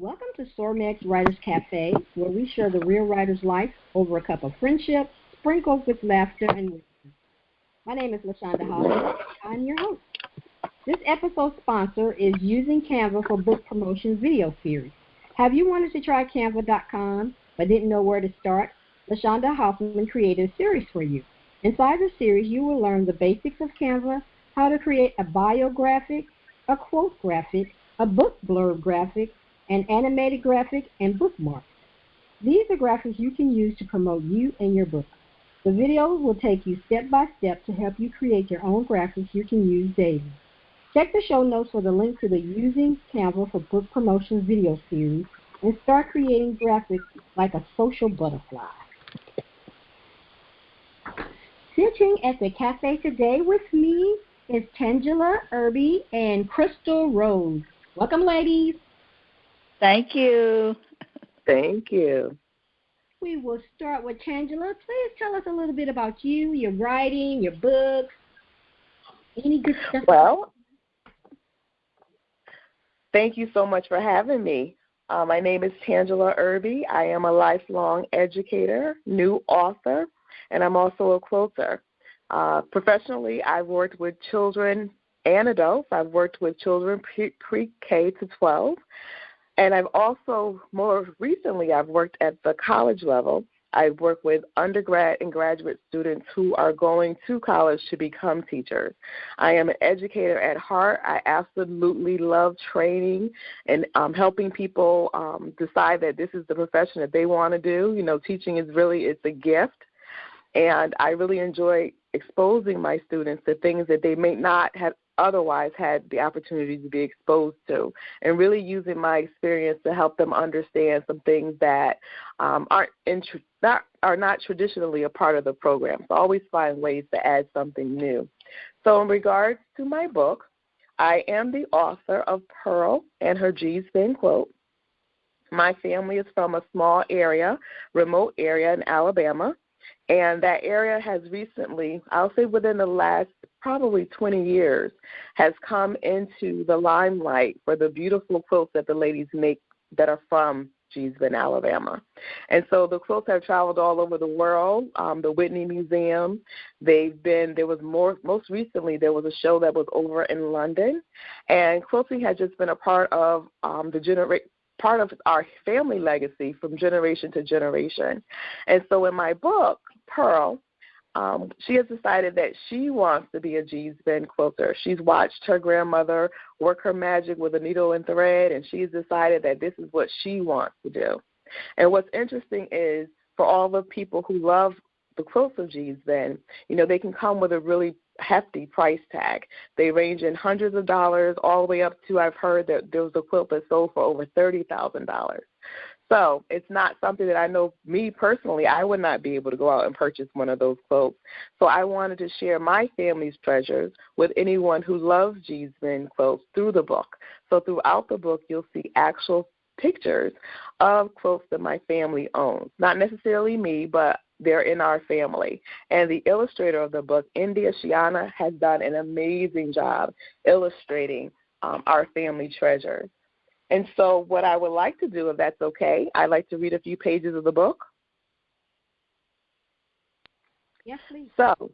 Welcome to SORMAG's Writers Café, where we share the real writer's life over a cup of friendship, sprinkled with laughter and wisdom. My name is LaShaunda Hoffman. I'm your host. This episode's sponsor is Using Canva for Book Promotion video series. Have you wanted to try Canva.com but didn't know where to start? LaShaunda Hoffman created a series for you. Inside the series, you will learn the basics of Canva, how to create a bio graphic, a quote graphic, a book blurb graphic, an animated graphic, and bookmarks. These are graphics you can use to promote you and your book. The videos will take you step by step to help you create your own graphics you can use daily. Check the show notes for the link to the Using Canva for Book Promotion video series and start creating graphics like a social butterfly. Sitting at the cafe today with me is Tangular, Irby, and Crystal Rhodes. Welcome, ladies. Thank you. Thank you. We will start with Tangular. Please tell us a little bit about you, your writing, your books, any good stuff. Well, thank you so much for having me. My name is Tangular Irby. I am a lifelong educator, new author, and I'm also a quilter. Professionally, I've worked with children and adults. I've worked with children pre-K to 12. And I've also, more recently, I've worked at the college level. I've worked with undergrad and graduate students who are going to college to become teachers. I am an educator at heart. I absolutely love training and helping people decide that this is the profession that they want to do. You know, teaching is really, it's a gift. And I really enjoy exposing my students to things that they may not have otherwise had the opportunity to be exposed to, and really using my experience to help them understand some things that are not traditionally a part of the program. So I always find ways to add something new. So in regards to my book, I am the author of Pearl and Her G-Spin Quote. My family is from a small area, remote area in Alabama. And that area has recently, I'll say within the last probably 20 years, has come into the limelight for the beautiful quilts that the ladies make that are from G-Spin, Alabama. And so the quilts have traveled all over the world. The Whitney Museum, most recently there was a show that was over in London. And quilting has just been a part of part of our family legacy from generation to generation. And so in my book, Pearl, she has decided that she wants to be a G-Spin quilter. She's watched her grandmother work her magic with a needle and thread, and she's decided that this is what she wants to do. And what's interesting is for all the people who love the quilts of G-Spin, you know, they can come with a really hefty price tag. They range in hundreds of dollars all the way up to, I've heard that there was a quilt that sold for over $30,000. So it's not something that I know, me personally, I would not be able to go out and purchase one of those quilts. So I wanted to share my family's treasures with anyone who loves G-Spin quilts through the book. So throughout the book, you'll see actual pictures of quilts that my family owns. Not necessarily me, but they're in our family. And the illustrator of the book, India Shiana, has done an amazing job illustrating our family treasures. And so what I would like to do, if that's okay, I'd like to read a few pages of the book. Yes, please. So,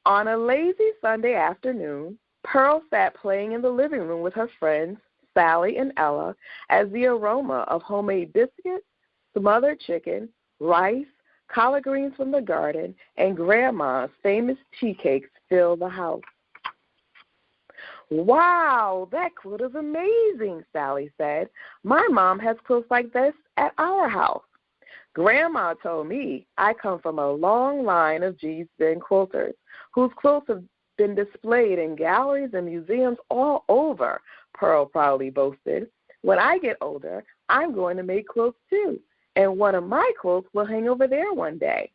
on a lazy Sunday afternoon, Pearl sat playing in the living room with her friends, Sally and Ella, as the aroma of homemade biscuits, smothered chicken, rice, collard greens from the garden, and Grandma's famous tea cakes filled the house. "Wow, that quilt is amazing," Sally said. "My mom has quilts like this at our house. Grandma told me I come from a long line of G-Spin quilters whose quilts have been displayed in galleries and museums all over," Pearl proudly boasted. "When I get older, I'm going to make quilts too, and one of my quilts will hang over there one day."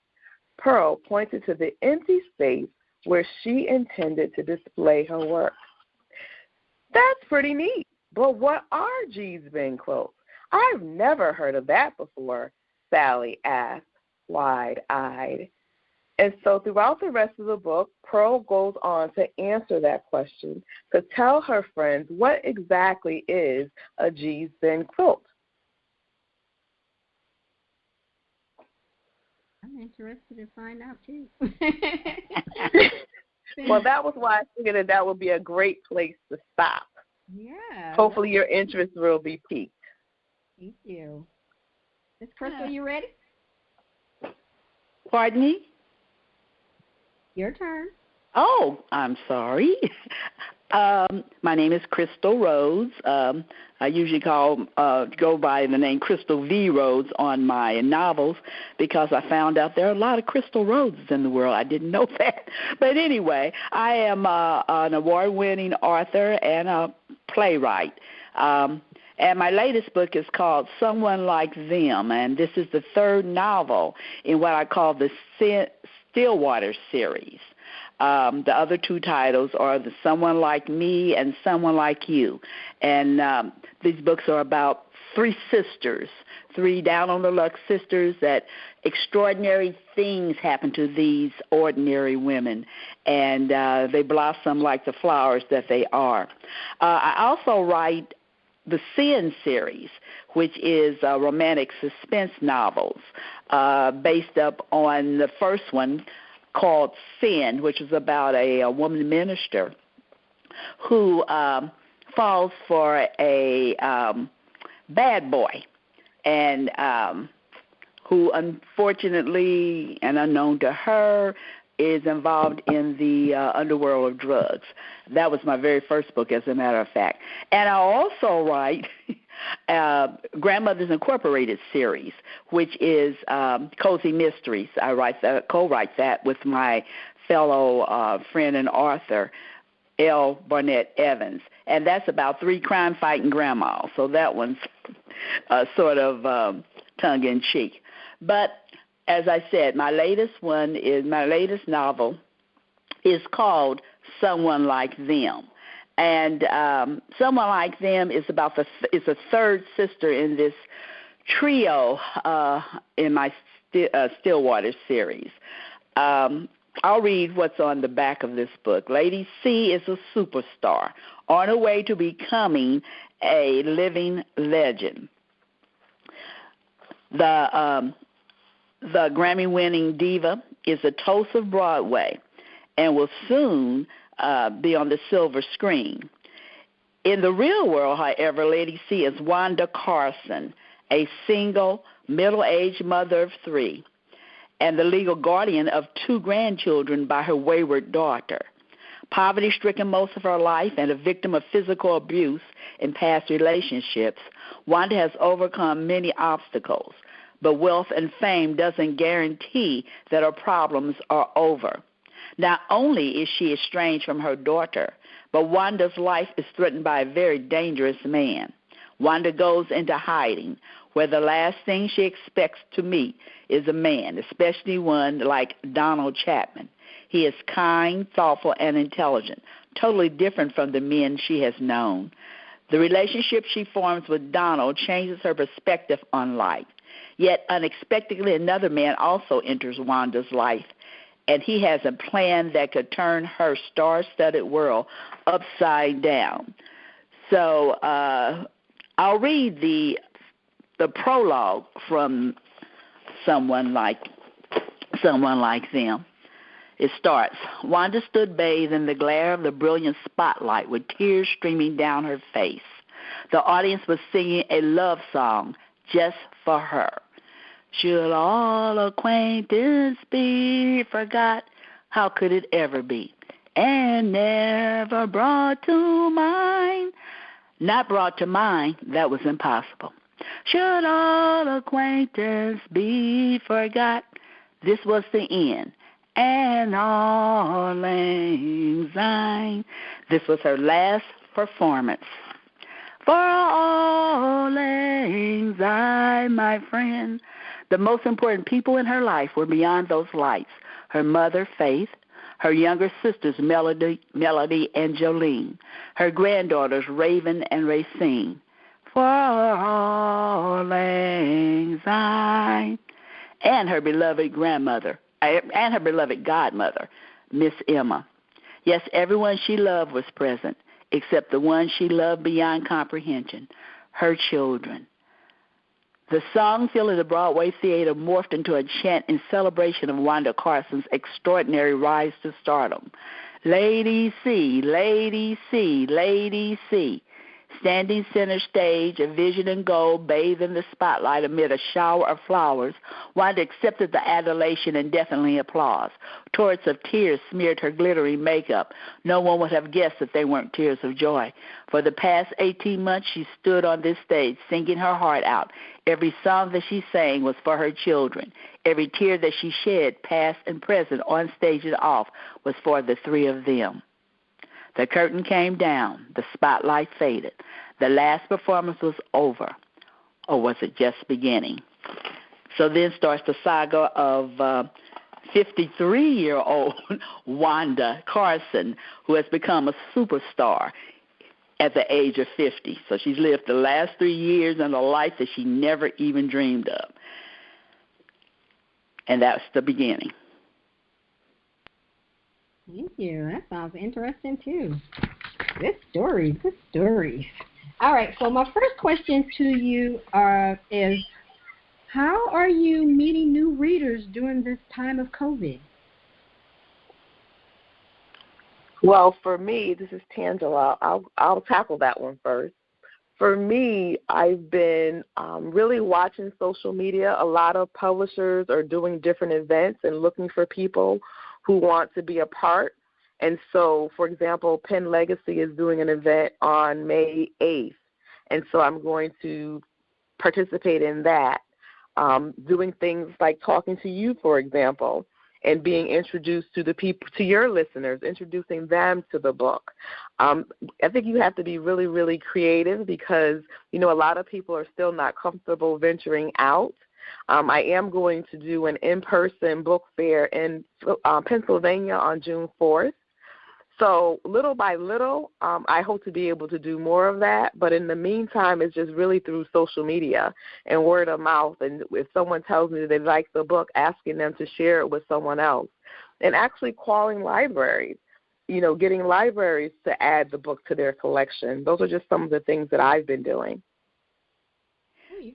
Pearl pointed to the empty space where she intended to display her work. "That's pretty neat, but what are G-Spin quilts? I've never heard of that before," Sally asked, wide-eyed. And so throughout the rest of the book, Pearl goes on to answer that question, to tell her friends what exactly is a G-spin quilt. I'm interested to find out, too. Well, that was why I figured that would be a great place to stop. Yeah. Hopefully your interest will be piqued. Thank you. Miss Crystal, you ready? Pardon me? Your turn. Oh, I'm sorry. My name is Crystal Rhodes. I usually go by the name Crystal V. Rhodes on my novels because I found out there are a lot of Crystal Rhodes in the world. I didn't know that. But anyway, I am an award-winning author and a playwright. And my latest book is called Someone Like Them, and this is the third novel in what I call the Stillwater series. The other two titles are the Someone Like Me and Someone Like You. And these books are about three sisters, three down-on-the-luck sisters that extraordinary things happen to these ordinary women, and they blossom like the flowers that they are. I also write the Sin series, which is romantic suspense novels based up on the first one called Sin, which is about a woman minister who falls for a bad boy and who unfortunately and unknown to her is involved in the underworld of drugs. That was my very first book, as a matter of fact. And I also write Grandmothers Incorporated series, which is Cozy Mysteries. I co-write that with my fellow friend and author, L. Barnett Evans. And that's about three crime-fighting grandmas. So that one's sort of tongue-in-cheek. But as I said, my latest novel is called Someone Like Them. And Someone Like Them is about is a third sister in this trio in my Stillwater series. I'll read what's on the back of this book. Lady C is a superstar on her way to becoming a living legend. The Grammy-winning diva is a toast of Broadway and will soon be on the silver screen. In the real world, however, Lady C is Wanda Carson, a single, middle-aged mother of three, and the legal guardian of two grandchildren by her wayward daughter. Poverty-stricken most of her life and a victim of physical abuse in past relationships, Wanda has overcome many obstacles, but wealth and fame doesn't guarantee that her problems are over. Not only is she estranged from her daughter, but Wanda's life is threatened by a very dangerous man. Wanda goes into hiding, where the last thing she expects to meet is a man, especially one like Donald Chapman. He is kind, thoughtful, and intelligent, totally different from the men she has known. The relationship she forms with Donald changes her perspective on life. Yet unexpectedly, another man also enters Wanda's life, and he has a plan that could turn her star-studded world upside down. So I'll read the prologue from Someone Like Them. It starts, Wanda stood bathed in the glare of the brilliant spotlight with tears streaming down her face. The audience was singing a love song just for her. Should all acquaintance be forgot? How could it ever be? And never brought to mind? Not brought to mind, that was impossible. Should all acquaintance be forgot? This was the end. And all lang syne. This was her last performance. For all lang syne, my friend. The most important people in her life were beyond those lights. Her mother, Faith, her younger sisters, Melody and Jolene, her granddaughters, Raven and Racine. For all lang syne. And her beloved grandmother, and her beloved godmother, Miss Emma. Yes, everyone she loved was present, except the one she loved beyond comprehension, her children. The song filling the Broadway theater morphed into a chant in celebration of Wanda Carson's extraordinary rise to stardom. Lady C, Lady C, Lady C. Standing center stage, a vision in gold, bathed in the spotlight amid a shower of flowers, Wanda accepted the adulation and deafening applause. Torrents of tears smeared her glittering makeup. No one would have guessed that they weren't tears of joy. For the past 18 months, she stood on this stage, singing her heart out. Every song that she sang was for her children. Every tear that she shed, past and present, on stage and off, was for the three of them. The curtain came down. The spotlight faded. The last performance was over. Or was it just beginning? So then starts the saga of 53-year-old Wanda Carson, who has become a superstar at the age of 50. So she's lived the last 3 years in a life that she never even dreamed of. And that's the beginning. Thank you. That sounds interesting, too. Good stories, good stories. All right, so my first question to you is, how are you meeting new readers during this time of COVID? Well, for me, this is Tangela. I'll tackle that one first. For me, I've been really watching social media. A lot of publishers are doing different events and looking for people who want to be a part. And so, for example, Penn Legacy is doing an event on May 8th. And so I'm going to participate in that, doing things like talking to you, for example, and being introduced to the people, to your listeners, introducing them to the book. I think you have to be really, really creative because, a lot of people are still not comfortable venturing out. I am going to do an in-person book fair in Pennsylvania on June 4th. So little by little, I hope to be able to do more of that. But in the meantime, it's just really through social media and word of mouth. And if someone tells me that they like the book, asking them to share it with someone else. And actually calling libraries, getting libraries to add the book to their collection. Those are just some of the things that I've been doing.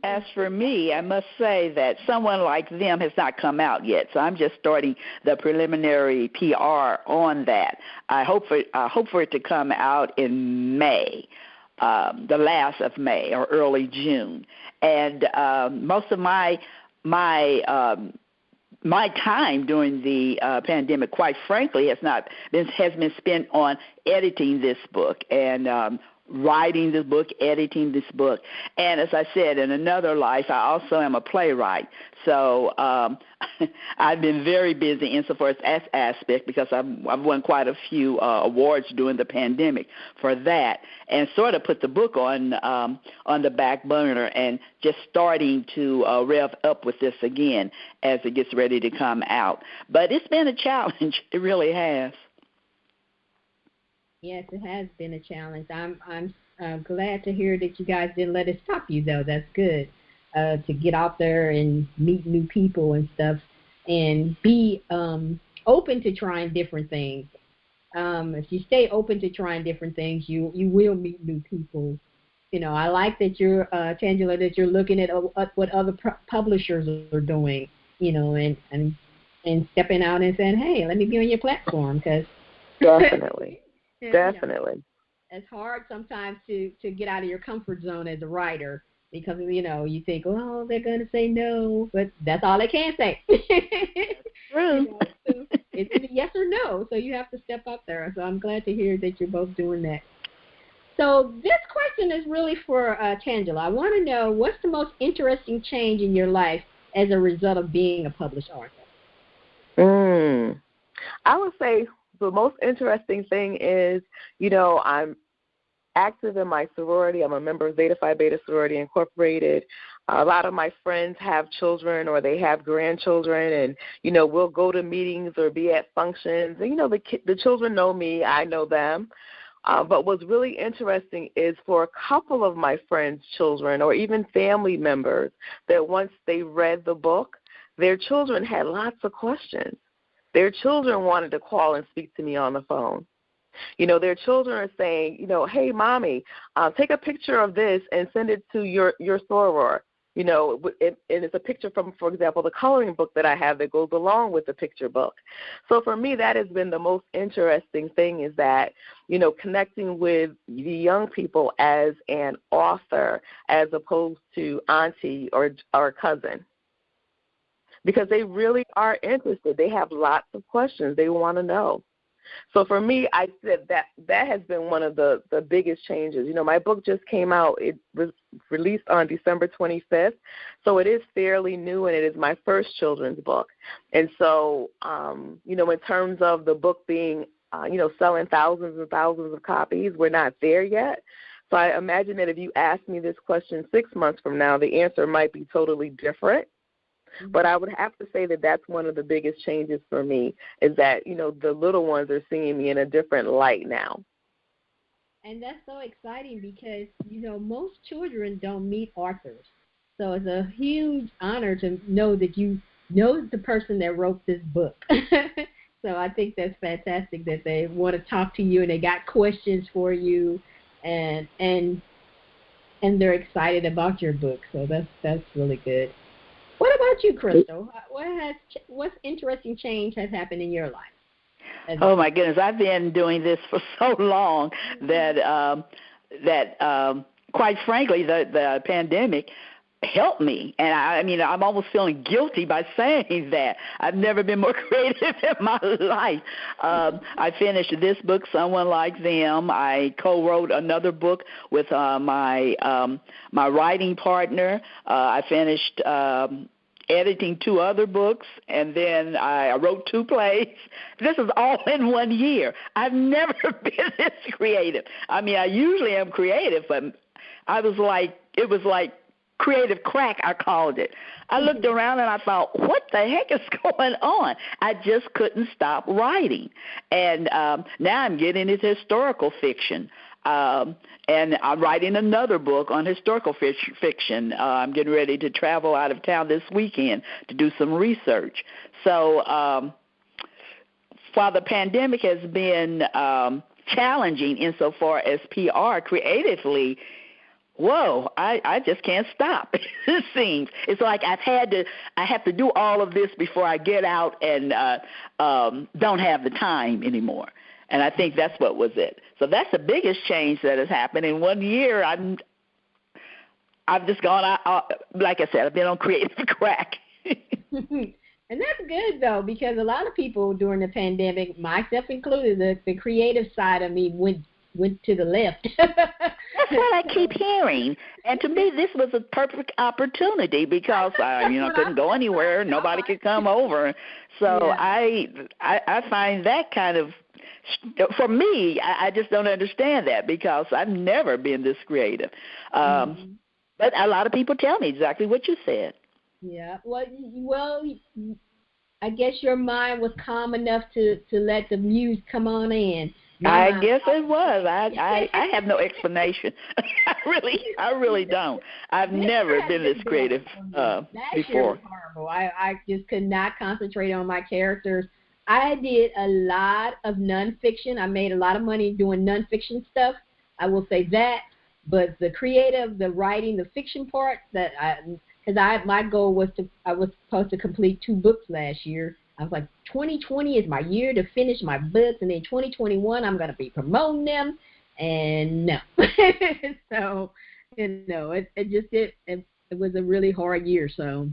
As for me, I must say that someone like them has not come out yet, so I'm just starting the preliminary PR on that. I hope for it to come out in May, the last of May or early June. And most of my time during the pandemic, quite frankly, has been spent on editing this book and writing this book, editing this book. And as I said, in another life, I also am a playwright. So I've been very busy insofar as that aspect because I've won quite a few awards during the pandemic for that, and sort of put the book on the back burner and just starting to rev up with this again as it gets ready to come out. But it's been a challenge. It really has. Yes, it has been a challenge. I'm glad to hear that you guys didn't let it stop you, though. That's good, to get out there and meet new people and stuff and be open to trying different things. If you stay open to trying different things, you will meet new people. I like that you're, Tangela, that you're looking at what other publishers are doing, and stepping out and saying, hey, let me be on your platform. Cause Definitely. Definitely. It's hard sometimes to get out of your comfort zone as a writer because, you think, oh, they're going to say no, but that's all they can say. True. So it's either yes or no, so you have to step up there. So I'm glad to hear that you're both doing that. So this question is really for Tangela. I want to know, what's the most interesting change in your life as a result of being a published author? I would say the most interesting thing is, I'm active in my sorority. I'm a member of Zeta Phi Beta Sorority Incorporated. A lot of my friends have children or they have grandchildren, and, we'll go to meetings or be at functions. And, the children know me. I know them. But what's really interesting is for a couple of my friends' children or even family members that once they read the book, their children had lots of questions. Their children wanted to call and speak to me on the phone. Their children are saying, hey, mommy, take a picture of this and send it to your soror. And it's a picture from, for example, the coloring book that I have that goes along with the picture book. So for me, that has been the most interesting thing, is that, connecting with the young people as an author as opposed to auntie or cousin. Because they really are interested. They have lots of questions they want to know. So for me, I said that has been one of the biggest changes. My book just came out. It was released on December 25th, so it is fairly new, and it is my first children's book. And so, in terms of the book being, selling thousands and thousands of copies, we're not there yet. So I imagine that if you ask me this question 6 months from now, the answer might be totally different. But I would have to say that that's one of the biggest changes for me, is that, the little ones are seeing me in a different light now. And that's so exciting because, most children don't meet authors. So it's a huge honor to know that you know the person that wrote this book. So I think that's fantastic that they want to talk to you and they got questions for you, and they're excited about your book. So that's really good. What about you, Crystal? What's interesting change has happened in your life? Oh my goodness, I've been doing this for so long that quite frankly, the pandemic helped me, and I'm almost feeling guilty by saying that. I've never been more creative in my life. I finished this book, Someone Like Them. I co-wrote another book with my writing partner. I finished editing 2 other books, and then I wrote 2 plays. This is all in 1 year. I've never been this creative. I usually am creative, but it was like creative crack, I called it. I looked around and I thought, what the heck is going on? I just couldn't stop writing. And now I'm getting into historical fiction. And I'm writing another book on historical fiction. I'm getting ready to travel out of town this weekend to do some research. So while the pandemic has been challenging insofar as PR creatively, whoa, I just can't stop. It seems it's like I have to do all of this before I get out and don't have the time anymore. And I think that's what was it. So that's the biggest change that has happened in 1 year. I've just gone out, like I said, I've been on creative crack. And that's good, though, because a lot of people during the pandemic, myself included, the creative side of me went to the left. That's what I keep hearing. And to me, this was a perfect opportunity because I couldn't go anywhere. Nobody could come over. So yeah. I find that kind of, for me, I just don't understand that because I've never been this creative. But a lot of people tell me exactly what you said. Yeah. Well, I guess your mind was calm enough to let the muse come on in. I guess it was. I have no explanation. I really don't. I've never been this creative before. That year was horrible. I just could not concentrate on my characters. I did a lot of nonfiction. I made a lot of money doing nonfiction stuff. I will say that. But the creative, the writing, the fiction part, my goal was I was supposed to complete 2 books last year. I was like, 2020 is my year to finish my books, and then 2021 I'm going to be promoting them, and no. So, it was a really hard year, so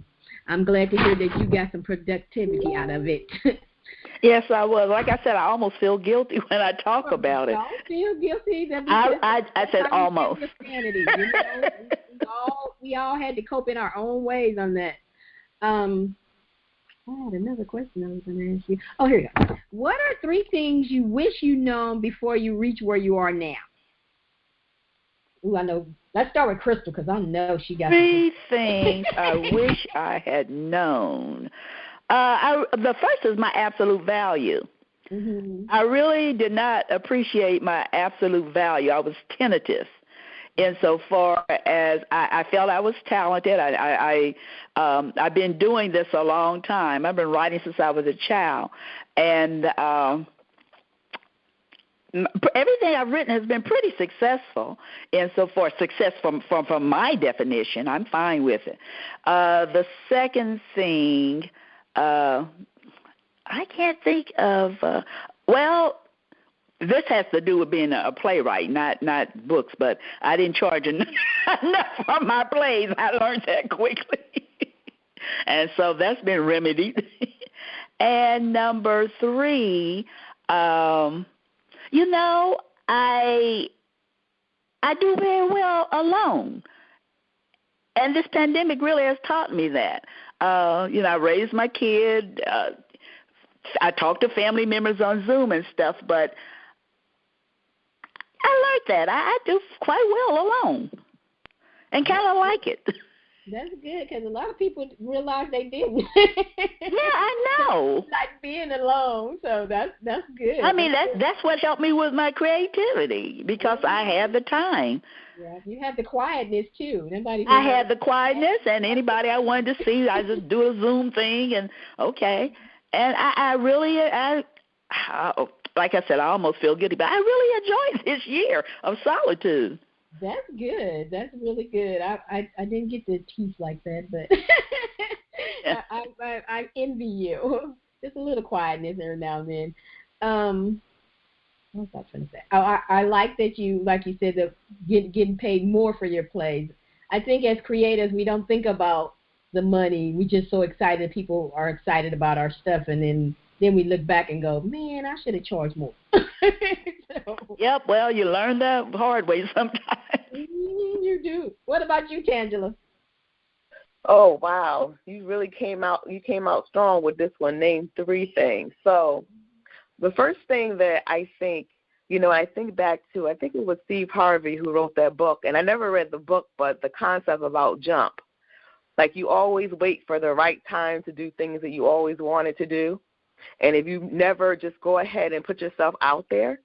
I'm glad to hear that you got some productivity out of it. Yes, I was. Like I said, I almost feel guilty when I talk about it. Don't feel guilty. I said almost. Sanity, we all had to cope in our own ways on that. I had another question I was going to ask you. Oh, here you go. What are 3 things you wish you'd known before you reach where you are now? Ooh, I know. Let's start with Crystal because I know she got 3 things I wish I had known. The first is my absolute value. Mm-hmm. I really did not appreciate my absolute value. I was tentative insofar as I felt I was talented. I've been doing this a long time. I've been writing since I was a child, and everything I've written has been pretty successful. And so far, success from my definition, I'm fine with it. The second thing, I can't think of. This has to do with being a playwright, not books. But I didn't charge enough from my plays. I learned that quickly, and so that's been remedied. And number 3. I do very well alone. And this pandemic really has taught me that. I raised my kid. I talk to family members on Zoom and stuff, but I learned that. I do quite well alone and kind of like it. That's good, because a lot of people realize they didn't. Yeah, I know. Like being alone, so that's good. I mean, that's what helped me with my creativity, because I had the time. Yeah, you had the quietness too. I had the quietness, and anybody I wanted to see, I just do a Zoom thing, and okay. And I really, like I said, I almost feel guilty, but I really enjoyed this year of solitude. That's good. That's really good. I didn't get to teach like that, but I envy you. Just a little quietness every now and then. What was I going to say? I like that you, like you said, that getting paid more for your plays. I think as creators, we don't think about the money. We're just so excited. People are excited about our stuff, and then we look back and go, man, I should have charged more. Yep, well, you learn the hard way sometimes. You do. What about you, Tangela? Oh, wow. You really came out strong with this one. Name 3 things. So the first thing that I think, I think back to, I think it was Steve Harvey who wrote that book, and I never read the book, but the concept about jump. Like, you always wait for the right time to do things that you always wanted to do. And if you never just go ahead and put yourself out there.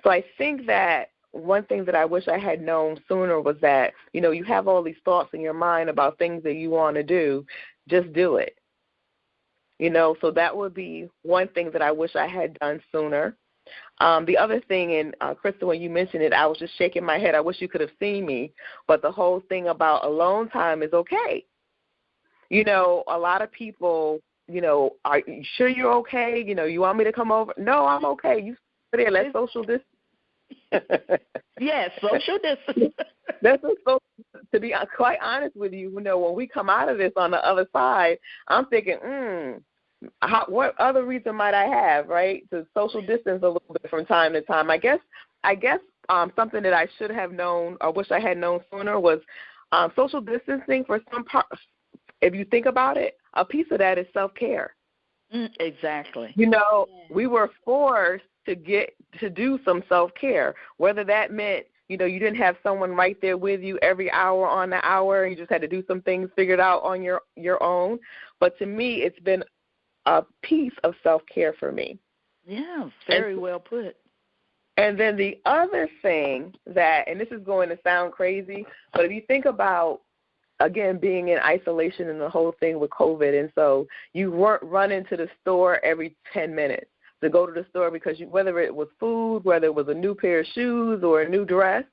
So I think that one thing that I wish I had known sooner was that, you have all these thoughts in your mind about things that you want to do. Just do it. So that would be one thing that I wish I had done sooner. The other thing, and Crystal, when you mentioned it, I was just shaking my head. I wish you could have seen me. But the whole thing about alone time is okay. A lot of people, are you sure you're okay? You want me to come over? No, I'm okay. You sit there, let's social distance. Yes, social distance. To be quite honest with you, when we come out of this on the other side, I'm thinking, what other reason might I have, right, to social distance a little bit from time to time? I guess something that I should have known or wish I had known sooner was social distancing for some part. If you think about it, a piece of that is self-care. Exactly. We were forced to do some self-care, whether that meant, you didn't have someone right there with you every hour on the hour. You just had to do some things figured out on your own. But to me, it's been a piece of self-care for me. Yeah, very well put. And then the other thing that, and this is going to sound crazy, but if you think about, again, being in isolation and the whole thing with COVID, and so you weren't running to the store every 10 minutes to go to the store because whether it was food, whether it was a new pair of shoes or a new dress,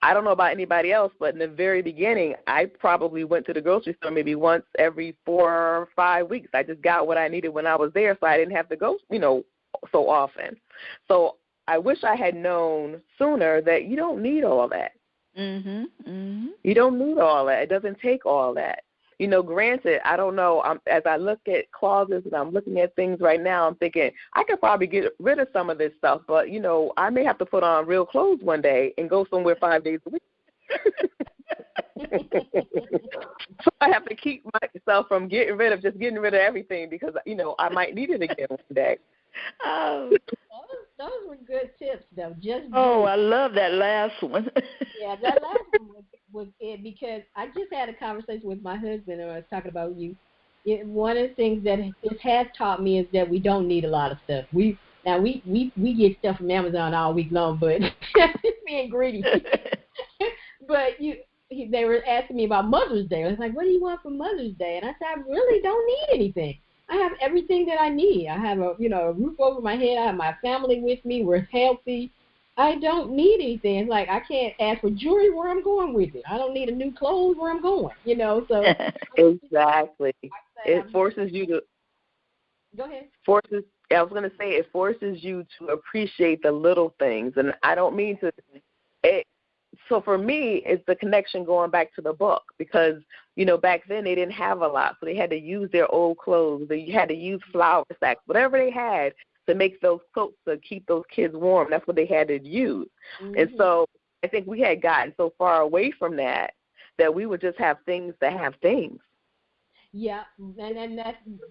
I don't know about anybody else, but in the very beginning, I probably went to the grocery store maybe once every 4 or 5 weeks. I just got what I needed when I was there, so I didn't have to go, so often. So I wish I had known sooner that you don't need all that. You don't need all that. It doesn't take all that. Granted, I don't know. As I look at closets and I'm looking at things right now, I'm thinking I could probably get rid of some of this stuff, but, I may have to put on real clothes one day and go somewhere 5 days a week. So I have to keep myself from getting rid of everything because, I might need it again one day. Oh, those were good tips, though. I love that last one. Yeah, that last one was it because I just had a conversation with my husband and I was talking about you. One of the things that this has taught me is that we don't need a lot of stuff. We get stuff from Amazon all week long, but just being greedy. But they were asking me about Mother's Day. I was like, what do you want for Mother's Day? And I said, I really don't need anything. I have everything that I need. I have a roof over my head. I have my family with me. We're healthy. I don't need anything. It's like I can't ask for jewelry where I'm going with it. I don't need a new clothes where I'm going. So exactly. It forces you to go ahead. I was going to say it forces you to appreciate the little things, and I don't mean to. So for me, it's the connection going back to the book because, back then they didn't have a lot. So they had to use their old clothes. They had to use flour sacks, whatever they had to make those coats to keep those kids warm. That's what they had to use. Mm-hmm. And so I think we had gotten so far away from that we would just have things to have things. Yeah, and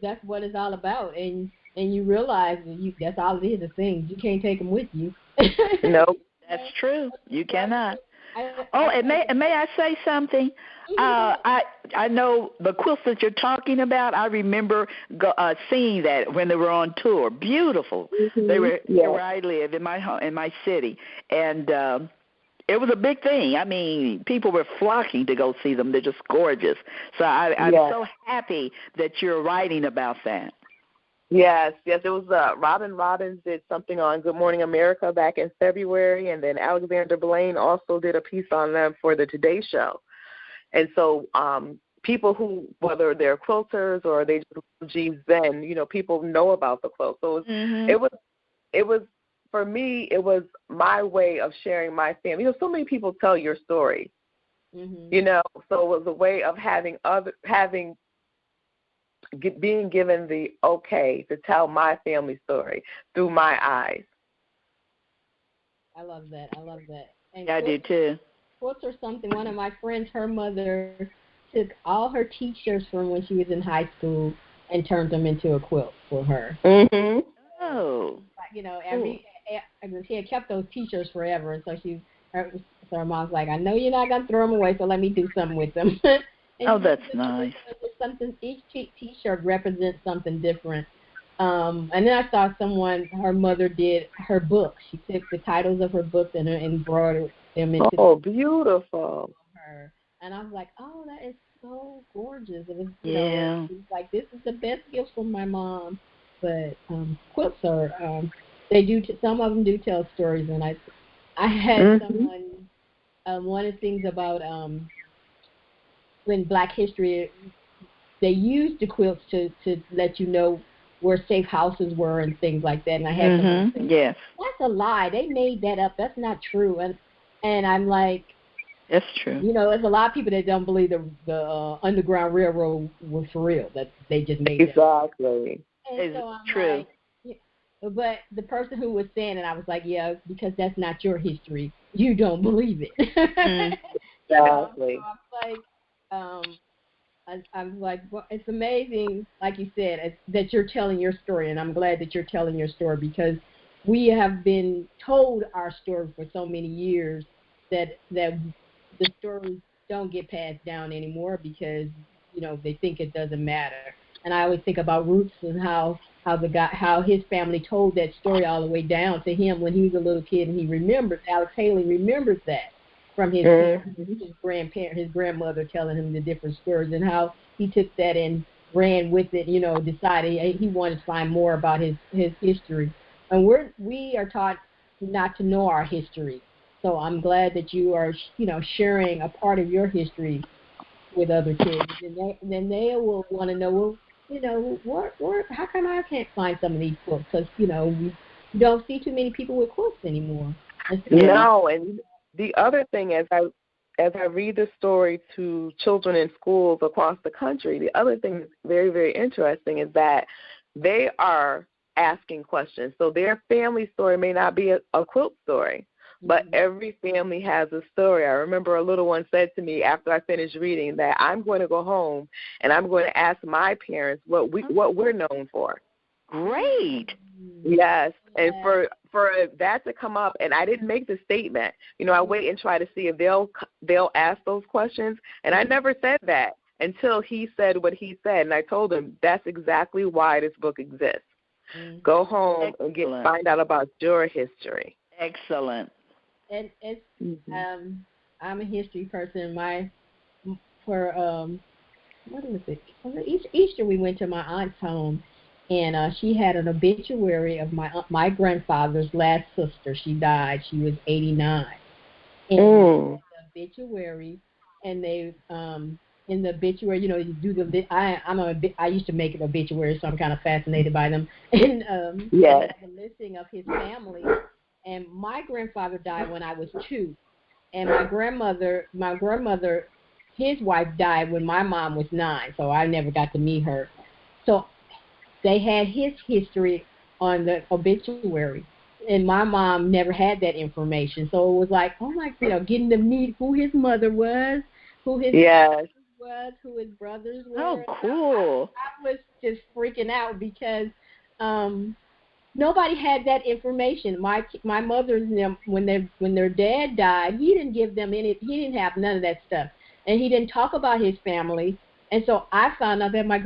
that's what it's all about. And you realize that's all it is, the things. You can't take them with you. Nope. That's true. You cannot. And may I say something? I know the quilts that you're talking about. I remember seeing that when they were on tour. Beautiful. Mm-hmm. They were where I live in my city, and it was a big thing. I mean, people were flocking to go see them. They're just gorgeous. So I'm so happy that you're writing about that. Yes. It was Robin Robbins did something on Good Morning America back in February, and then Alexander Blaine also did a piece on them for the Today Show. And so people who, whether they're quilters or they just Jeeves then, people know about the quilt. So it was for me, it was my way of sharing my family. So many people tell your story. Mm-hmm. So it was a way of being given the okay to tell my family story through my eyes. I love that. And I do too. Quilts are something. One of my friends, her mother took all her T-shirts from when she was in high school and turned them into a quilt for her. Mm-hmm. Oh. She had kept those T-shirts forever, and so her mom's like, I know you're not gonna throw them away, so let me do something with them. That's nice. Each T-shirt represents something different. And then I saw her mother did her books. She took the titles of her books and embroidered them into. Oh, beautiful. Her. And I was like, oh, that is so gorgeous. It was, it was like, this is the best gift from my mom. But quilts are, some of them do tell stories. And I had someone, one of the things about when Black History, they used the quilts to let you know where safe houses were and things like that. And I had someone say, yes, that's a lie. They made that up. That's not true. And I'm like, that's true. There's a lot of people that don't believe the Underground Railroad was for real, that they just made it up. Exactly. And so I'm true. Like, but the person who was saying it, I was like, yeah, because that's not your history. You don't believe it. Exactly. So I'm like, well, it's amazing, like you said, that you're telling your story, and I'm glad that you're telling your story because we have been told our story for so many years that the stories don't get passed down anymore because they think it doesn't matter. And I always think about Roots and how his family told that story all the way down to him when he was a little kid, and he remembers. Alex Haley remembers that from his his grandmother telling him the different stories, and how he took that and ran with it. Decided he wanted to find more about his history. And we are taught not to know our history. So I'm glad that you are sharing a part of your history with other kids, and then they will want to know, how come I can't find some of these quilts? Because you don't see too many people with quilts anymore. No, and the other thing, as I read the story to children in schools across the country, the other thing that's very, very interesting is that they are asking questions. So their family story may not be a quilt story, but every family has a story. I remember a little one said to me after I finished reading that I'm going to go home and I'm going to ask my parents what we're known for. Great. Yes, and for that to come up, and I didn't make the statement. I wait and try to see if they'll ask those questions, and I never said that until he said what he said, and I told him that's exactly why this book exists. Go home and find out about your history. Excellent. And it's I'm a history person. What was it? Easter we went to my aunt's home, and she had an obituary of my grandfather's last sister. She died. She was 89. And the obituary, and they in the obituary, you do the I used to make an obituary, so I'm kind of fascinated by them. And the listing of his family. And my grandfather died when I was 2, and my grandmother, his wife died when my mom was 9, so I never got to meet her. So they had his history on the obituary, and my mom never had that information. So it was like, oh my, getting to meet who his mother was, who his sisters was, who his brothers were. Oh, cool! I was just freaking out because nobody had that information. My mother, when their dad died, he didn't give them any. He didn't have none of that stuff, and he didn't talk about his family. And so I found out that my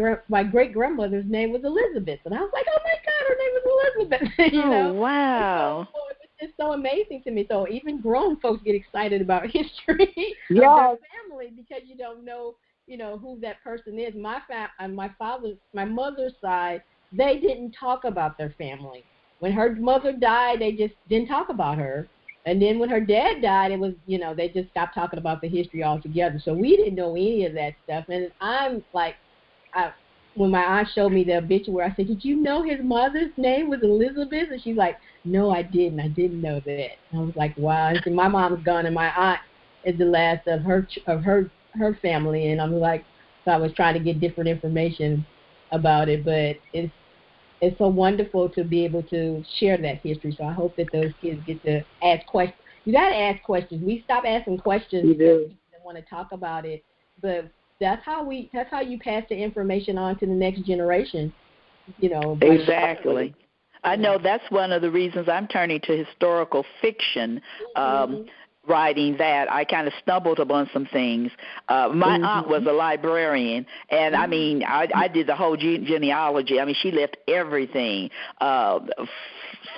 great grandmother's name was Elizabeth, and I was like, oh my God, her name was Elizabeth. Oh, wow! So it was just so amazing to me. So even grown folks get excited about history of their family because you don't know, who that person is. My mother's side, they didn't talk about their family. When her mother died, they just didn't talk about her. And then when her dad died, it was, they just stopped talking about the history altogether. So we didn't know any of that stuff. And I'm like, when my aunt showed me the obituary, I said, did you know his mother's name was Elizabeth? And she's like, no, I didn't. I didn't know that. And I was like, wow. And so my mom's gone, and my aunt is the last of her family. And I'm like, so I was trying to get different information about it, but it's so wonderful to be able to share that history. So I hope that those kids get to ask questions. You got to ask questions. We stop asking questions because we don't want to talk about it, but that's how you pass the information on to the next generation. Exactly. I know that's one of the reasons I'm turning to historical fiction. Writing that, I kind of stumbled upon some things. My aunt was a librarian, and I mean, I did the whole genealogy. I mean, she left everything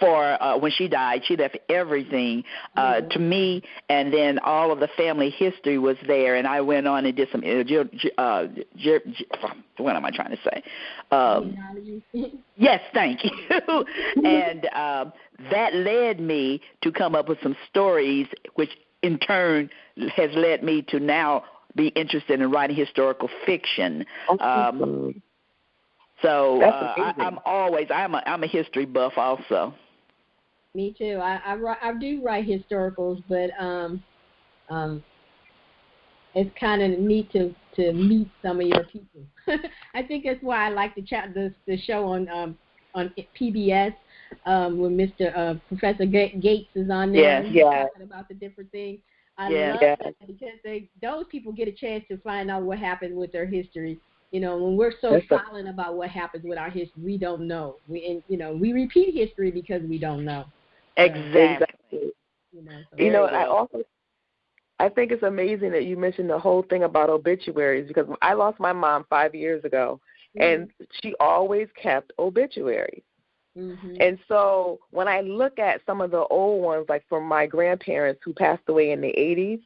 for when she died. She left everything to me, and then all of the family history was there. And I went on and did some what am I trying to say? Yes, thank you. And that led me to come up with some stories, which in turn has led me to now be interested in writing historical fiction. So I'm a history buff also. Me too. I do write historicals, but it's kind of neat to meet some of your people. I think that's why I like the show on PBS when Mr. Professor Gates is on there. Talking about the different things. I love that because those people get a chance to find out what happened with their history. When we're so silent about what happens with our history, we don't know. We repeat history because we don't know. Exactly. I think it's amazing that you mentioned the whole thing about obituaries, because I lost my mom 5 years ago, and she always kept obituaries. And so when I look at some of the old ones, like from my grandparents who passed away in the 80s,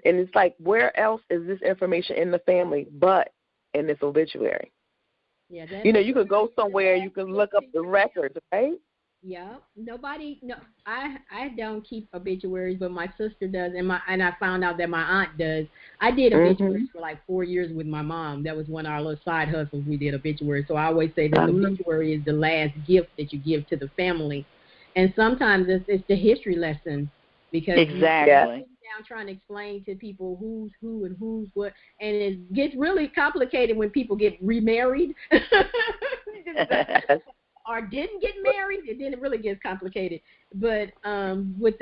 and it's like, where else is this information in the family but in this obituary? Yeah, you could go somewhere, you can look up the records, right? Yeah, I don't keep obituaries, but my sister does, and I found out that my aunt does. I did obituaries for like 4 years with my mom. That was one of our little side hustles. We did obituaries. So I always say that the obituary is the last gift that you give to the family, and sometimes it's the history lesson, because you're sitting down trying to explain to people who's who and who's what, and it gets really complicated when people get remarried. Or didn't get married, and then it really gets complicated. But with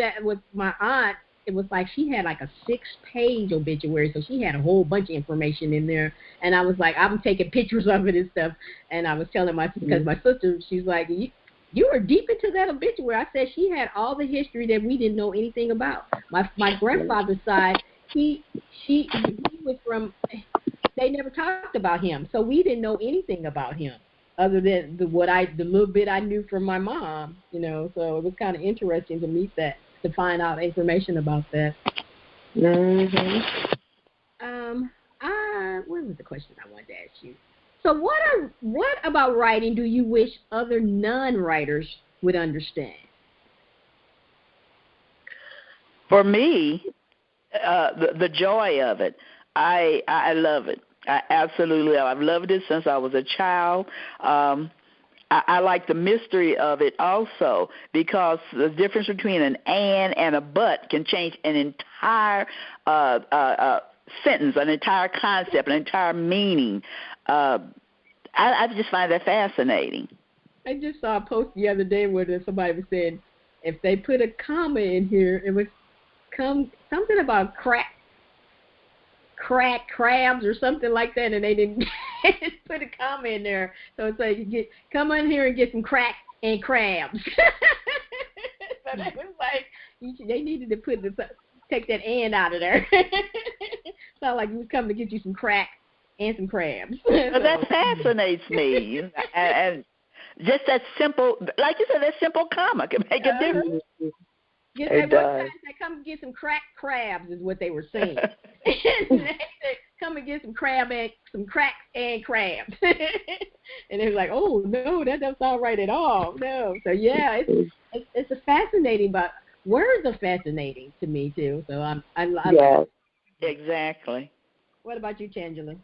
my aunt, it was like she had like a 6-page obituary, so she had a whole bunch of information in there. And I was like, I'm taking pictures of it and stuff. And I was telling because my sister, she's like, you were deep into that obituary. I said she had all the history that we didn't know anything about. My grandfather's side, he was from. They never talked about him, so we didn't know anything about him, other than the little bit I knew from my mom, So it was kind of interesting to meet that, to find out information about that. Mhm. What was the question I wanted to ask you? So what about writing do you wish other non-writers would understand? For me, the joy of it, I love it. I absolutely love it. I've loved it since I was a child. I like the mystery of it also, because the difference between an and a but can change an entire sentence, an entire concept, an entire meaning. I just find that fascinating. I just saw a post the other day where somebody was saying if they put a comma in here, it would come something about crack crabs or something like that, and they didn't put a comma in there. So it's like, come on here and get some crack and crabs. So that was like, they needed to take that and out of there. Sound like we come to get you some crack and some crabs. Well, that fascinates me, and just that simple, like you said, that simple comma can make a difference. Come get some crack crabs is what they were saying. And they said, come and get some cracks and crabs. And they were like, oh no, that doesn't sound right at all. No. So yeah, it's a fascinating, but words are fascinating to me too. So I yes, exactly. What about you, Tangela?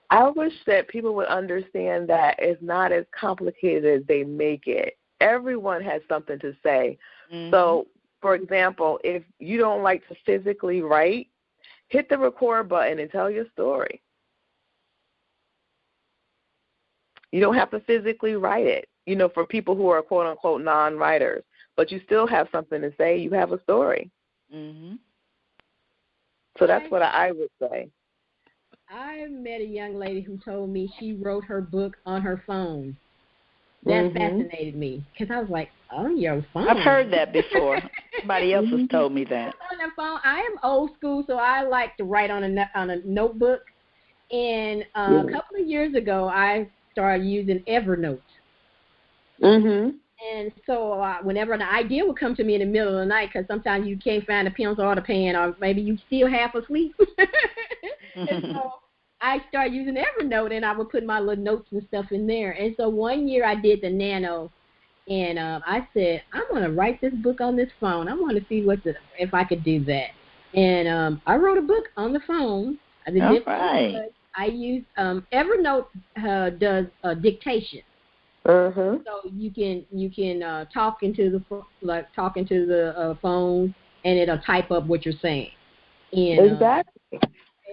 I wish that people would understand that it's not as complicated as they make it. Everyone has something to say. Mm-hmm. So, for example, if you don't like to physically write, hit the record button and tell your story. You don't have to physically write it, for people who are quote-unquote non-writers. But you still have something to say. You have a story. Mm-hmm. So that's what I would say. I met a young lady who told me she wrote her book on her phone. That fascinated me because I was like, on your phone? I've heard that before. Somebody else has told me that. On the phone, I am old school, so I like to write on a notebook. And a couple of years ago, I started using Evernote. Mhm. And so whenever an idea would come to me in the middle of the night, because sometimes you can't find a pencil or the pen, or maybe you still half asleep. And so I started using Evernote, and I would put my little notes and stuff in there. And so one year I did the Nano, and I said, I'm going to write this book on this phone. I want to see if I could do that. And I wrote a book on the phone. All right. I used Evernote does dictation. Uh-huh. So you can talk into the phone, and it'll type up what you're saying. And, exactly.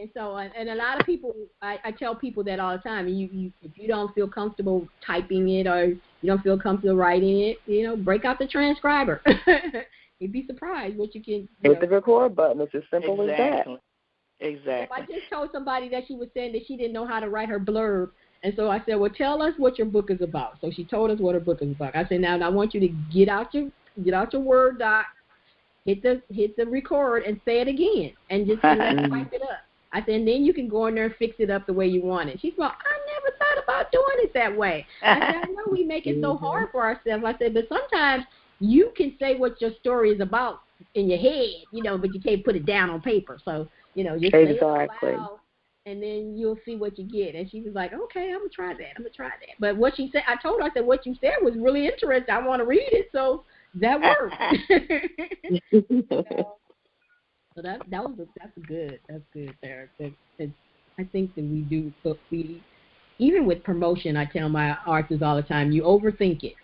And so, and a lot of people, I tell people that all the time. If you don't feel comfortable typing it, or you don't feel comfortable writing it, break out the transcriber. You'd be surprised what you can. Hit the record button. It's as simple as that. Exactly. I just told somebody that she was saying that she didn't know how to write her blurb. And so I said, well, tell us what your book is about. So she told us what her book is about. I said, now I want you to get out your Word doc, hit the record, and say it again, and just let's type it up. I said, and then you can go in there and fix it up the way you want it. She said, well, I never thought about doing it that way. I said, I know we make it so hard for ourselves. I said, but sometimes you can say what your story is about in your head, but you can't put it down on paper. So, just say it out loud, and then you'll see what you get. And she was like, okay, I'm going to try that. But what she said, I told her, I said, what you said was really interesting. I want to read it, so that worked. So that's good there. I think that we do, even with promotion, I tell my artists all the time, you overthink it.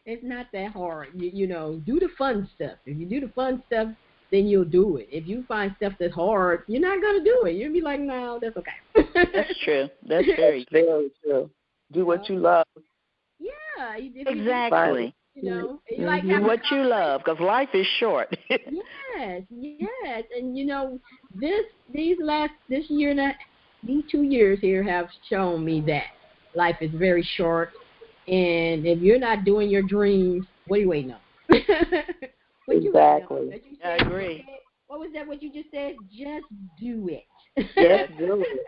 It's not that hard. You do the fun stuff. If you do the fun stuff, then you'll do it. If you find stuff that's hard, you're not going to do it. You'll be like, no, that's okay. That's true. That's very true. Do what you love. Yeah. Exactly. You like do what you love, because life is short. Yes. And these 2 years here have shown me that life is very short. And if you're not doing your dreams, what are you waiting on? Exactly. I agree. What was that? What you just said? Just do it. Just do it.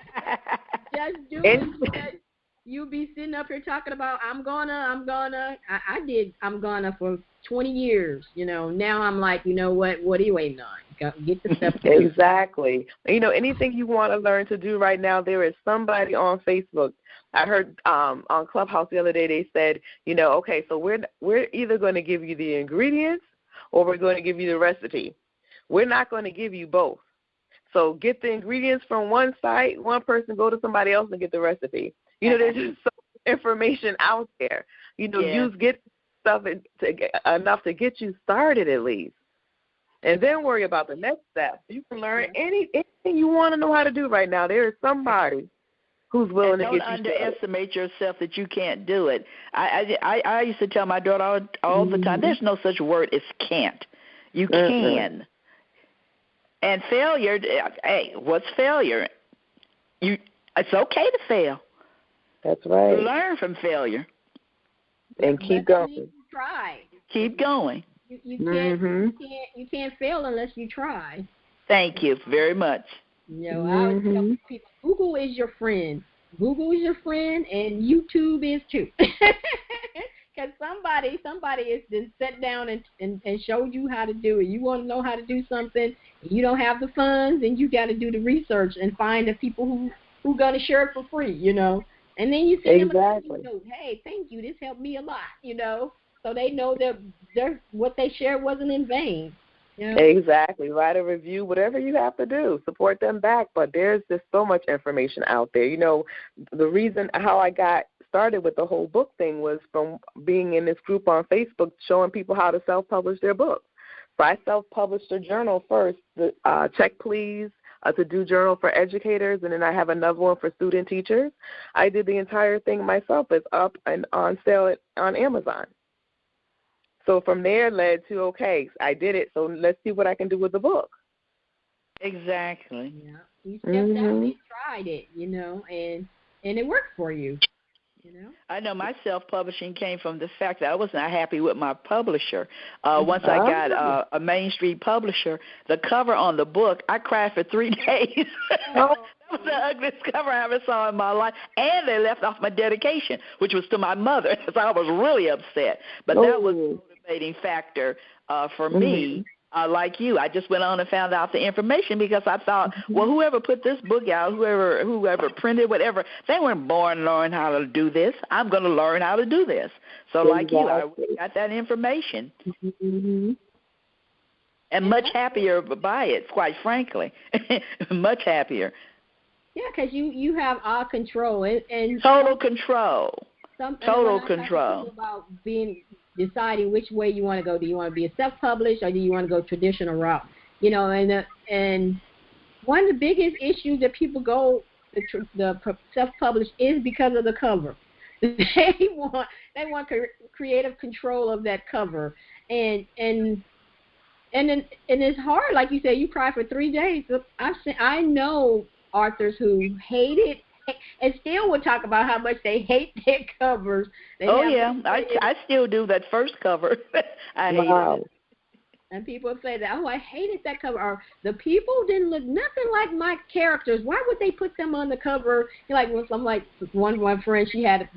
Just do it. You'll be sitting up here talking about I'm gonna. I did I'm gonna for 20 years. Now I'm like, what are you waiting on? Get the stuff. Exactly. You know, anything you want to learn to do right now, there is somebody on Facebook. I heard on Clubhouse the other day they said, you know, okay, so we're either going to give you the ingredients or we're going to give you the recipe. We're not going to give you both. So get the ingredients from one site, one person, go to somebody else and get the recipe. You know, there's just so much information out there. You know, get stuff enough to get you started at least. And then worry about the next step. You can learn anything you want to know how to do right now. There is somebody who's willing to get you started. Don't underestimate yourself that you can't do it. I used to tell my daughter all the time, there's no such word as can't. You can. And failure, hey, what's failure? It's okay to fail. That's right. Learn from failure. And keep going. Try. Keep going. You can't fail unless you try. Thank you very much. You know, I always tell people, Google is your friend. Google is your friend, and YouTube is too. Because somebody has been sat down and showed you how to do it. You want to know how to do something, you don't have the funds, and you got to do the research and find the people who going to share it for free, you know. And then you send them a note, hey, thank you, this helped me a lot, you know. So they know that what they shared wasn't in vain. You know? Exactly. Write a review, whatever you have to do. Support them back. But there's just so much information out there. You know, the reason how I got started with the whole book thing was from being in this group on Facebook showing people how to self-publish their books. So I self-published a journal first, the Check Please, to do journal for educators, and then I have another one for student teachers. I did the entire thing myself. It's up and on sale on Amazon. So from there led to, okay, I did it, so let's see what I can do with the book. Exactly. Yeah. You stepped out and tried it, you know, and it worked for you. You know? I know my self-publishing came from the fact that I was not happy with my publisher. Once I got a Main Street publisher, the cover on the book, I cried for 3 days. That was the ugliest cover I ever saw in my life. And they left off my dedication, which was to my mother. So I was really upset. But that was a motivating factor for me. Like you, I just went on and found out the information because I thought, well, whoever put this book out, whoever printed, whatever, they weren't born learning how to do this. I'm going to learn how to do this. So like you, I got that information. And much happier by it, quite frankly. Much happier. Yeah, because you have all control. And total control. Total control. About deciding which way you want to go. Do you want to be a self-published or do you want to go traditional route? You know, and one of the biggest issues that people go the self-published is because of the cover. They want creative control of that cover, and it's hard. Like you said, you cry for 3 days. I know authors who hate it. And still would talk about how much they hate their covers. I still do that first cover. I hate it. And people say that, I hated that cover. Or the people didn't look nothing like my characters. Why would they put them on the cover? Like one of my friends, she had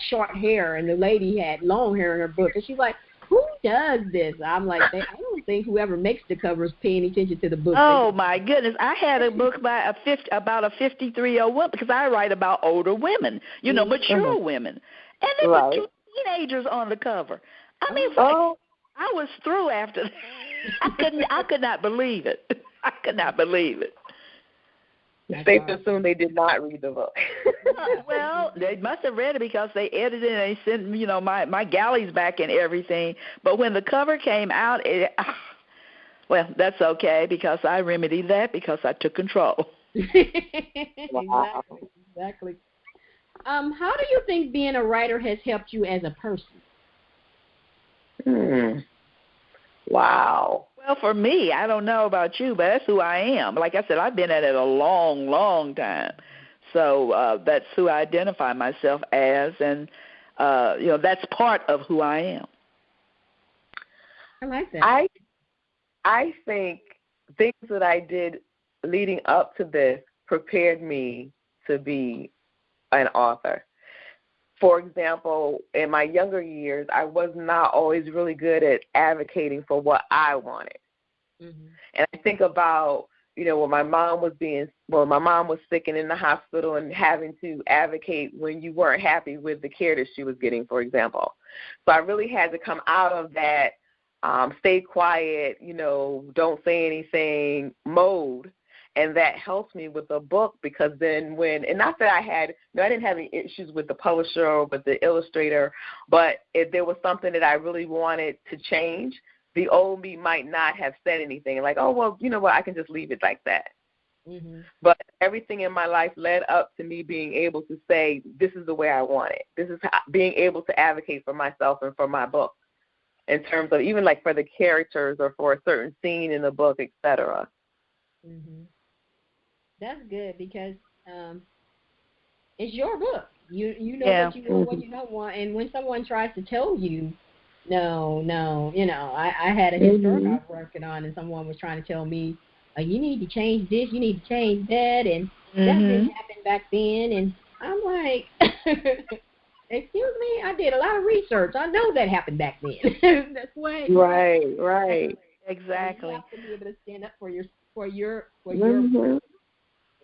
short hair, and the lady had long hair in her book, and she's like, who does this? I'm like, I don't think whoever makes the cover is paying attention to the book. Oh, my goodness. I had a book about a 53-year-old woman because I write about older women, you know, mature women. And there were 2 teenagers on the cover. I mean, I was through after that. I could not believe it. I could not believe it. It's safe to assume they did not read the book. Well, they must have read it because they edited it and they sent, you know, my galleys back and everything. But when the cover came out, well, that's okay because I remedied that because I took control. Exactly. How do you think being a writer has helped you as a person? Wow. Well, for me, I don't know about you, but that's who I am. Like I said, I've been at it a long, long time. So that's who I identify myself as, and, you know, that's part of who I am. I like that. I think things that I did leading up to this prepared me to be an author. For example, in my younger years, I was not always really good at advocating for what I wanted. Mm-hmm. And I think about, when my mom was sick and in the hospital and having to advocate when you weren't happy with the care that she was getting, for example. So I really had to come out of that stay quiet, don't say anything mode. And that helps me with the book, because then and not that I didn't have any issues with the publisher or with the illustrator, but if there was something that I really wanted to change, the old me might not have said anything, like, oh, well, you know what, I can just leave it like that. Mm-hmm. But everything in my life led up to me being able to say, this is the way I want it. This is being able to advocate for myself and for my book, in terms of even like for the characters or for a certain scene in the book, etc. Mm-hmm. That's good, because it's your book. You know what you want, what you don't want, and when someone tries to tell you, no, I had a historic I was working on, and someone was trying to tell me, you need to change this, you need to change that, and that didn't happen back then, and I'm like, excuse me, I did a lot of research. I know that happened back then. That's why. Right. Exactly. You have to be able to stand up for your Mm-hmm.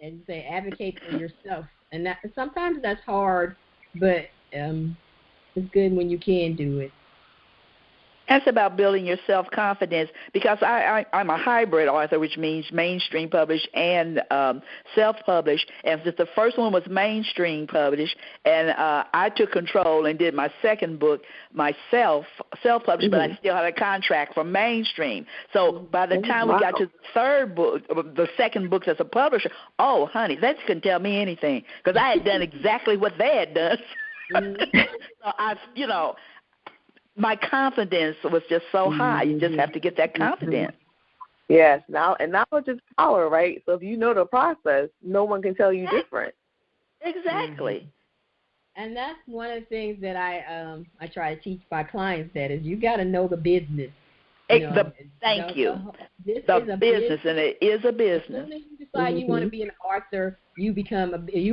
and say advocate for yourself, and that sometimes that's hard, but it's good when you can do it. That's about building your self-confidence, because I'm a hybrid author, which means mainstream published and self-published. And since the first one was mainstream published, and I took control and did my second book myself, self-published, but I still had a contract for mainstream. So by the time we got to the third book, the second book as a publisher, oh, honey, they couldn't tell me anything, because I had done exactly what they had done. So my confidence was just so high. You just have to get that confidence. Yes, knowledge is power, right? So if you know the process, no one can tell you different. Exactly. And that's one of the things that I try to teach my clients, that is, you got to know the business. Thank you. This the is a business, and it is a business. As soon as you decide you want to be an author, you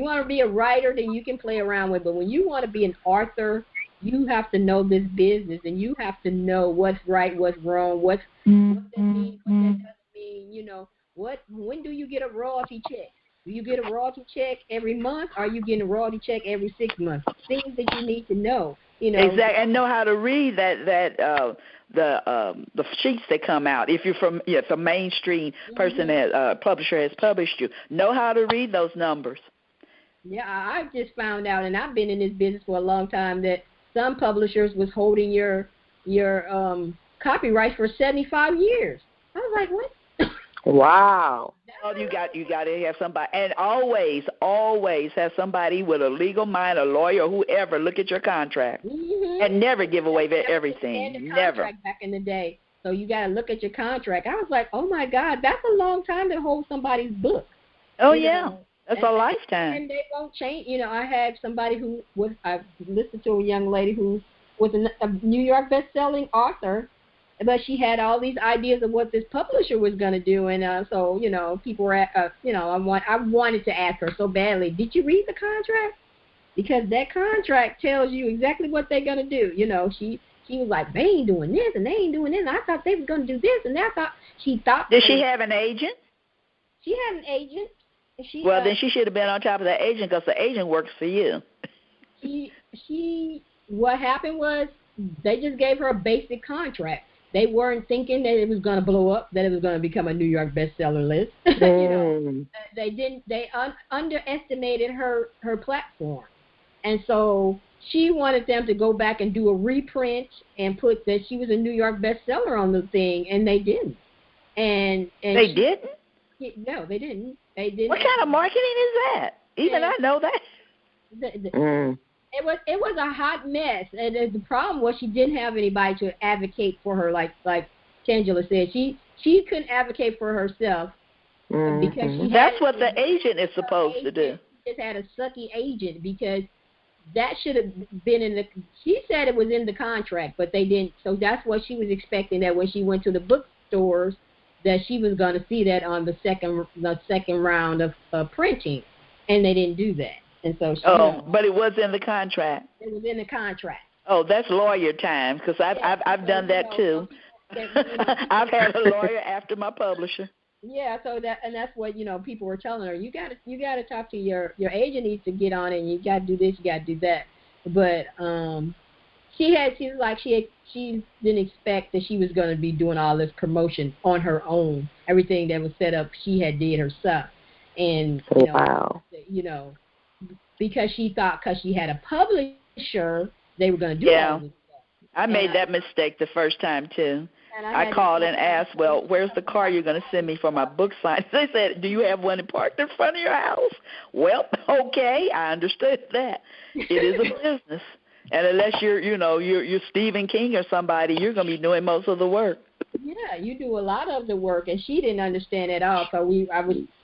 want to be a writer, then you can play around with it. But when you want to be an author, you have to know this business, and you have to know what's right, what's wrong, what that means, what that doesn't mean. When do you get a royalty check? Do you get a royalty check every month, or are you getting a royalty check every 6 months? Things that you need to know. Exactly, and know how to read the sheets that come out. If you're from if a mainstream person that publisher has published you, know how to read those numbers. Yeah, I just found out, and I've been in this business for a long time, that some publishers was holding your copyright for 75 years. I was like, what? Wow. Well, you got to have somebody, and always have somebody with a legal mind, a lawyer, whoever, look at your contract, and never give away everything. Never. Back in the day, so you got to look at your contract. I was like, oh my God, that's a long time to hold somebody's book. Oh yeah. That's a lifetime. And they won't change. I had somebody I listened to a young lady who was a New York best-selling author, but she had all these ideas of what this publisher was going to do. And so, people were, I wanted to ask her so badly, did you read the contract? Because that contract tells you exactly what they're going to do. She was like, they ain't doing this, and they ain't doing this, and I thought they was going to do this, and she thought. Did she have an agent? She had an agent. Then she should have been on top of that agent, because the agent works for you. What happened was they just gave her a basic contract. They weren't thinking that it was going to blow up, that it was going to become a New York bestseller list. They didn't. They underestimated her platform, and so she wanted them to go back and do a reprint and put that she was a New York bestseller on the thing, and they didn't. And they didn't. No, they didn't. They didn't. What kind of marketing is that? Even I know that. It was a hot mess, and the problem was she didn't have anybody to advocate for her, like Tangela said. She couldn't advocate for herself because that's what the agent is supposed to do. She just had a sucky agent, because that should have been in the. She said it was in the contract, but they didn't. So that's what she was expecting, that when she went to the bookstores, that she was going to see that on the second round of printing, and they didn't do that. And so but it was in the contract. It was in the contract. Oh, that's lawyer time, because I've done that too. I've had a lawyer after my publisher. Yeah, so that's what people were telling her. You gotta talk to your agent needs to get on it. And you gotta do this, you gotta do that. But she didn't expect that she was gonna be doing all this promotion on her own. Everything that was set up, she had did herself. And because she thought because she had a publisher, they were gonna do all this stuff. I made that mistake the first time too. I called and asked, well, where's the car you're going to send me for my book sign? They said, do you have one parked in front of your house? Well, okay, I understood that. It is a business. And unless you're Stephen King or somebody, you're going to be doing most of the work. Yeah, you do a lot of the work, and she didn't understand at all. So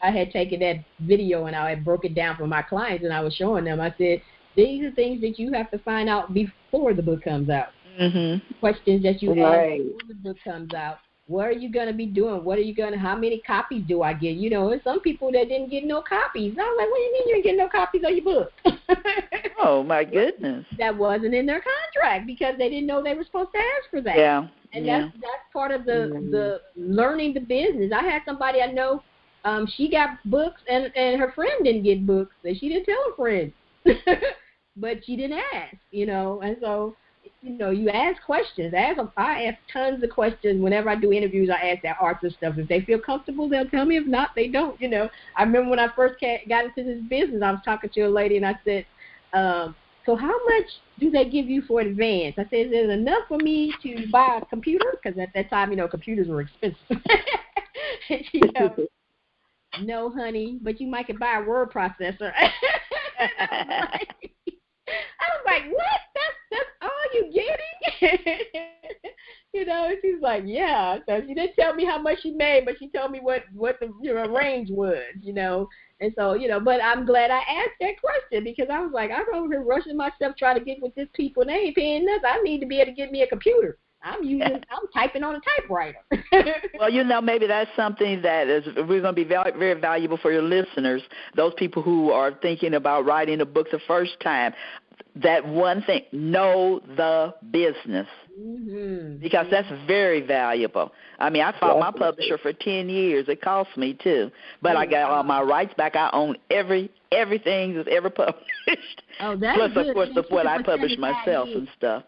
I had taken that video and I had broke it down for my clients, and I was showing them. I said, these are things that you have to find out before the book comes out. Mm-hmm. Questions that you ask before the book comes out. What are you going to be doing? How many copies do I get? There's some people that didn't get no copies. I was like, what do you mean you didn't get no copies of your book? Oh, my goodness. That wasn't in their contract because they didn't know they were supposed to ask for that. Yeah. And that's part of the learning the business. I had somebody I know, she got books and her friend didn't get books. And she didn't tell her friend. But she didn't ask, and so you ask questions. I ask tons of questions. Whenever I do interviews, I ask that author stuff. If they feel comfortable, they'll tell me. If not, they don't, I remember when I first got into this business, I was talking to a lady, and I said, so how much do they give you for advance? I said, is it enough for me to buy a computer? Because at that time, computers were expensive. And she goes, no, honey, but you might could buy a word processor. I was like, what? That's all you getting? She's like, yeah. So she didn't tell me how much she made, but she told me what the range was, And so, but I'm glad I asked that question because I was like, I'm over here rushing myself trying to get with these people, and they ain't paying nothing. I need to be able to get me a computer. I'm typing on a typewriter. Well, maybe that's something that we're going to be very, very valuable for your listeners, those people who are thinking about writing a book the first time. That one thing, know the business, because that's very valuable. I mean, I fought my publisher for 10 years. It cost me, too. But I got all my rights back. I own everything that's ever published. Oh, that's Plus, good. of course, the what I published myself and stuff.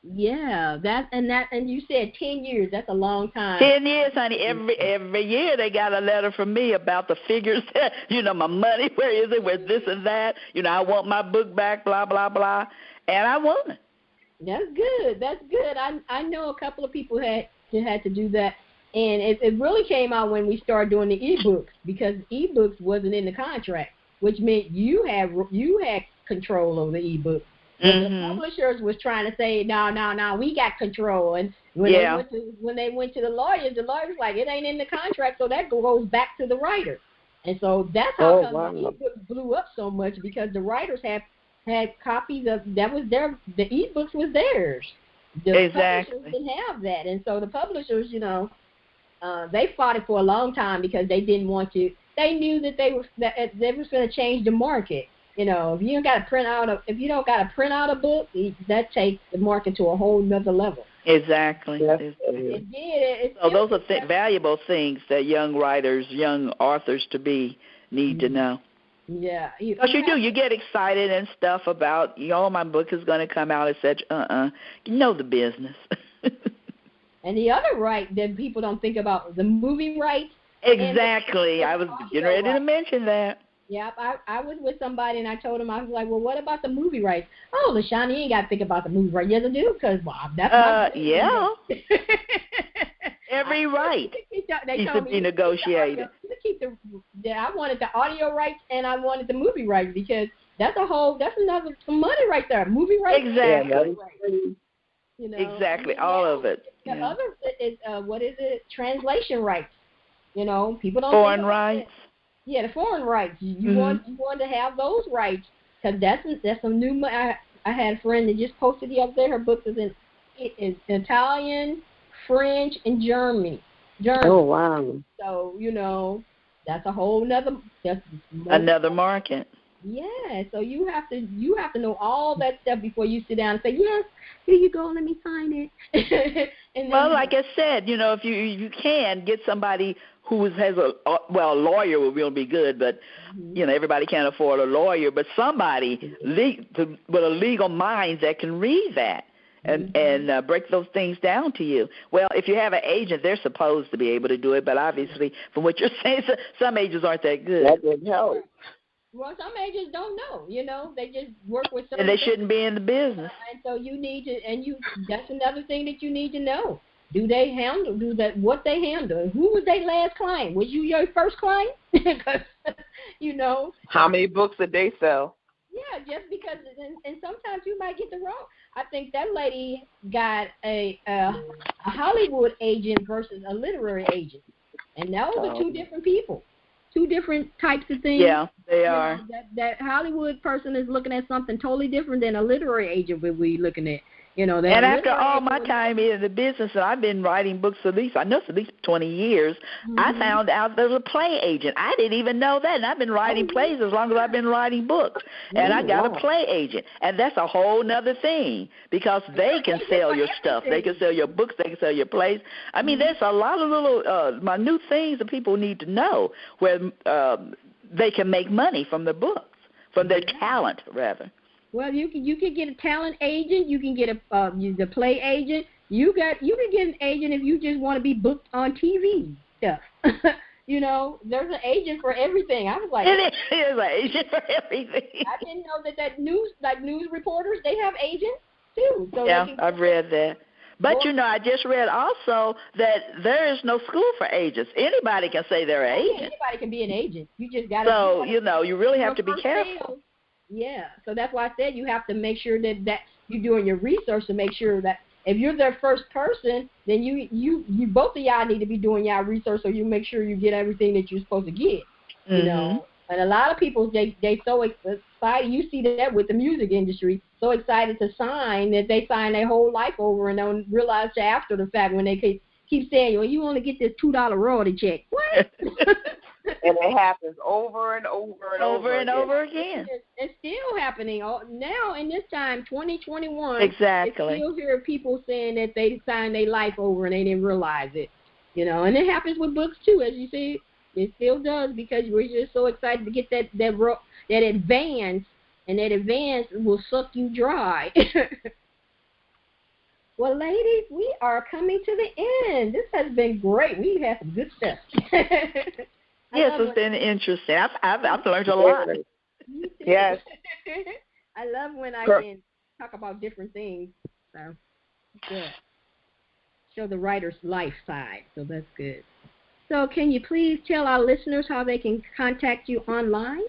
Yeah, and you said 10 years. That's a long time. 10 years, honey. Every year they got a letter from me about the figures. My money. Where is it? Where's this and that? I want my book back. Blah blah blah. And I won it. That's good. That's good. I know a couple of people had to do that, and it really came out when we started doing the ebooks because ebooks wasn't in the contract, which meant you had control over the ebook. The publishers was trying to say, no, we got control. And when they went to the lawyers was like, it ain't in the contract, so that goes back to the writer. And so that's how the ebook blew up so much because the writers had copies of the ebooks was theirs. The publishers didn't have that, and so the publishers, they fought it for a long time because they didn't want to. They knew that they was going to change the market. If you don't got to print out a book, that takes the market to a whole nother level. Exactly. It did. So those are valuable things that young writers, young authors need to know. Yeah. Because you get excited and stuff about, my book is going to come out, etc. Know the business. And the other right that people don't think about, the movie rights. Exactly. I was getting ready to mention that. Yep, I was with somebody and I told him, I was like, well, what about the movie rights? Oh, LaShaunda, you ain't got to think about the movie rights. Yes, I do, because that's my every right needs to be negotiated. I wanted the audio rights and I wanted the movie rights because that's another some money right there. Movie rights. Exactly. Rights. Exactly, all of it. The other is, what is it? Translation rights. People don't foreign rights. Yeah, the foreign rights. You want to have those rights because that's some new. I had a friend that just posted the other day. Her book is in Italian, French, and German. Oh wow! So that's a whole another. Another market. Yeah, so you have to know all that stuff before you sit down and say, yes, here you go, let me sign it. And Well, then like I said, if you can get somebody who has a lawyer will be good, but everybody can't afford a lawyer, but somebody with a legal mind that can read that and break those things down to you. Well, if you have an agent, they're supposed to be able to do it, but obviously, from what you're saying, some agents aren't that good. That didn't help. Well, some agents don't know, they just work with and they shouldn't be in the business. And so you need to, that's another thing that you need to know. Do what they handle? Who was their last client? Was you your first client? Because, How many books did they sell? Yeah, just because, and sometimes you might get the wrong. I think that lady got a Hollywood agent versus a literary agent, and those are two different people, two different types of things. Yeah, they are. That Hollywood person is looking at something totally different than a literary agent would be looking at. And after all my time in the business, and I've been writing books at least 20 years, I found out there's a play agent. I didn't even know that, and I've been writing plays as long as I've been writing books. And I got a play agent, and that's a whole nother thing because they can sell your stuff. They can sell your books. They can sell your plays. I mean, there's a lot of little minute things that people need to know where they can make money from their books, from their talent, rather. Well, you can get a talent agent. You can get the play agent. You can get an agent if you just want to be booked on TV stuff. There's an agent for everything. I was like, it is an agent for everything. I didn't know that news reporters, they have agents too. So yeah, I've read that. But I just read also that there is no school for agents. Anybody can say they're an agent. Anybody can be an agent. You just got to. So you really have to be careful. Yeah, so that's why I said you have to make sure that you're doing your research to make sure that if you're their first person, then you both of y'all need to be doing y'all research so you make sure you get everything that you're supposed to get. And a lot of people they so excited. You see that with the music industry, so excited to sign that they sign their whole life over and don't realize after the fact when they keep saying, well, you only get this $2 royalty check. What? And it happens over and over again. It's still happening now in this time, 2021. Exactly. You still hear people saying that they signed their life over and they didn't realize it. And it happens with books too, as you see. It still does because we're just so excited to get that advance, and that advance will suck you dry. Well, ladies, we are coming to the end. This has been great. We've had some good stuff. Yes, it's been interesting. I've learned a lot. Yes. I love when I can talk about different things. So, good. Show the writer's life side. So that's good. So can you please tell our listeners how they can contact you online?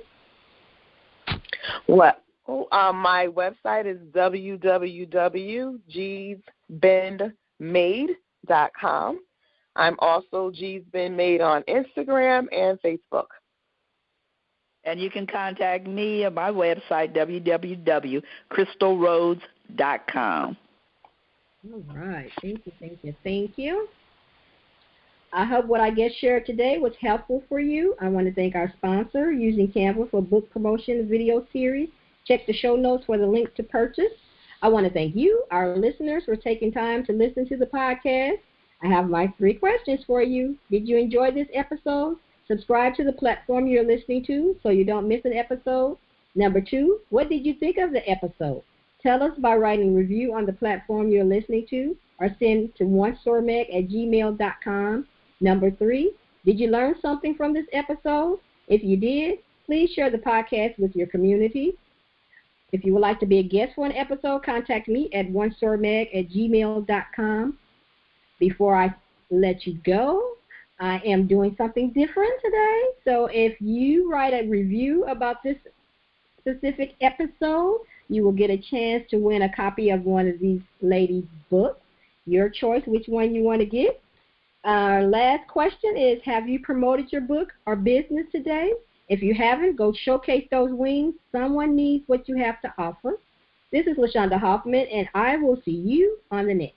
Well, my website is www.gsbeenmade.com. I'm also G's Been Made on Instagram and Facebook. And you can contact me at my website, www.crystalrhodes.com. All right. Thank you. I hope what I shared today was helpful for you. I want to thank our sponsor, Using Canva for Book Promotion Video Series. Check the show notes for the link to purchase. I want to thank you, our listeners, for taking time to listen to the podcast. I have my 3 questions for you. Did you enjoy this episode? Subscribe to the platform you're listening to so you don't miss an episode. Number 2, what did you think of the episode? Tell us by writing a review on the platform you're listening to or send to onesormag@gmail.com. Number 3, did you learn something from this episode? If you did, please share the podcast with your community. If you would like to be a guest for an episode, contact me at onesormag@gmail.com. Before I let you go, I am doing something different today. So if you write a review about this specific episode, you will get a chance to win a copy of one of these ladies' books. Your choice which one you want to get. Our last question is, have you promoted your book or business today? If you haven't, go showcase those wings. Someone needs what you have to offer. This is LaShaunda Hoffman, and I will see you on the next.